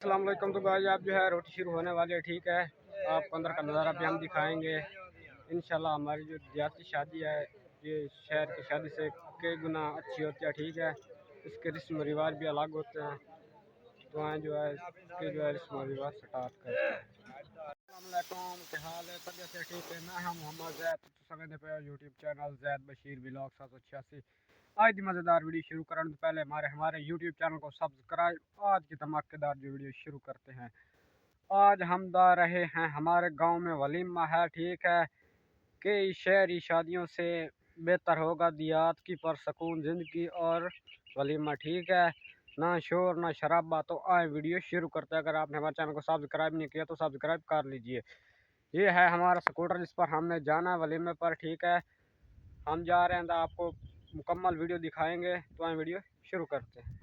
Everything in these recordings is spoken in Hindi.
अस्सलाम वालेकुम। तो गाइस आप जो है रोटी शुरू होने वाली है, ठीक है। आपको अंदर का नज़ारा भी हम दिखाएंगे इंशाल्लाह। हमारी जो देहात की शादी है ये शहर की शादी से कई गुना अच्छी होती है, ठीक है। इसके रस्म रिवाज भी अलग होते हैं। तो वहाँ जो है इसके जो है रस्म रिवाज स्टार्ट करते हैं। अस्सलाम वालेकुम, क्या हाल है? तबीयत से ठीक है? मैं हम मोहम्मद जैद, तो समझने पे YouTube channel Zaid Bashir blog 786। आज की मज़ेदार वीडियो शुरू करने से पहले हमारे यूट्यूब चैनल को सब्सक्राइब। आज की धमाकेदार जो वीडियो शुरू करते हैं। आज हम जा रहे हैं, हमारे गांव में वलीमा है, ठीक है। कई शहरी शादियों से बेहतर होगा देहात की परसकून ज़िंदगी और वलीमा, ठीक है। ना शोर ना शराबा। तो आए वीडियो शुरू करते हैं। अगर आपने हमारे चैनल को सब्सक्राइब नहीं किया तो सब्सक्राइब कर लीजिए। ये है हमारा स्कूटर जिस पर हमने जाना है वलीमे पर, ठीक है। हम जा रहे हैं तो आपको मुकम्मल वीडियो दिखाएंगे। तो आए वीडियो शुरू करते हैं।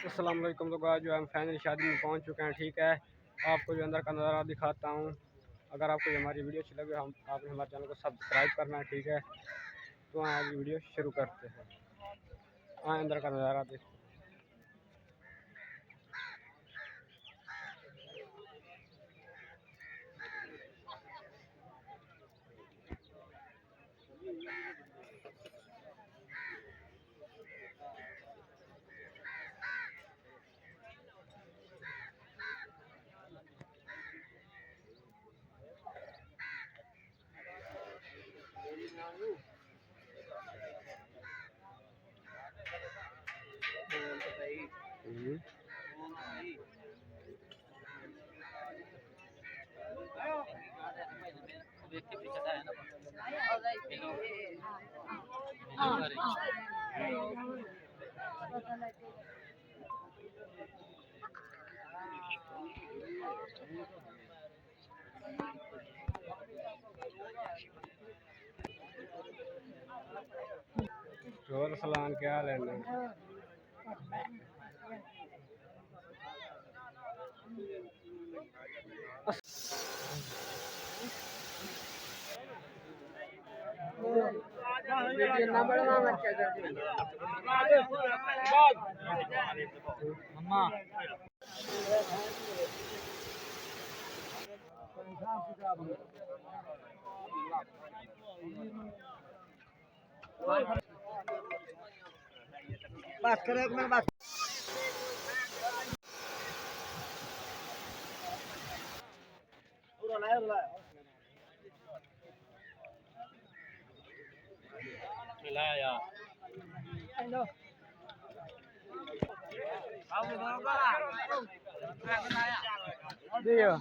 अस्सलाम वालेकुम। तो गाइस जो है हम फाइनली शादी में पहुंच चुके हैं, ठीक है। आपको जो अंदर का नज़ारा दिखाता हूं। अगर आपको हमारी वीडियो अच्छी लगे हम आपने हमारे चैनल को सब्सक्राइब करना है, ठीक है। तो आज वीडियो शुरू करते हैं। हाँ, अंदर का नज़ारा देखो। और सलान क्या हाल है? मम्मा बात करो, एक मिनट बात। खिलाया हेलो दियो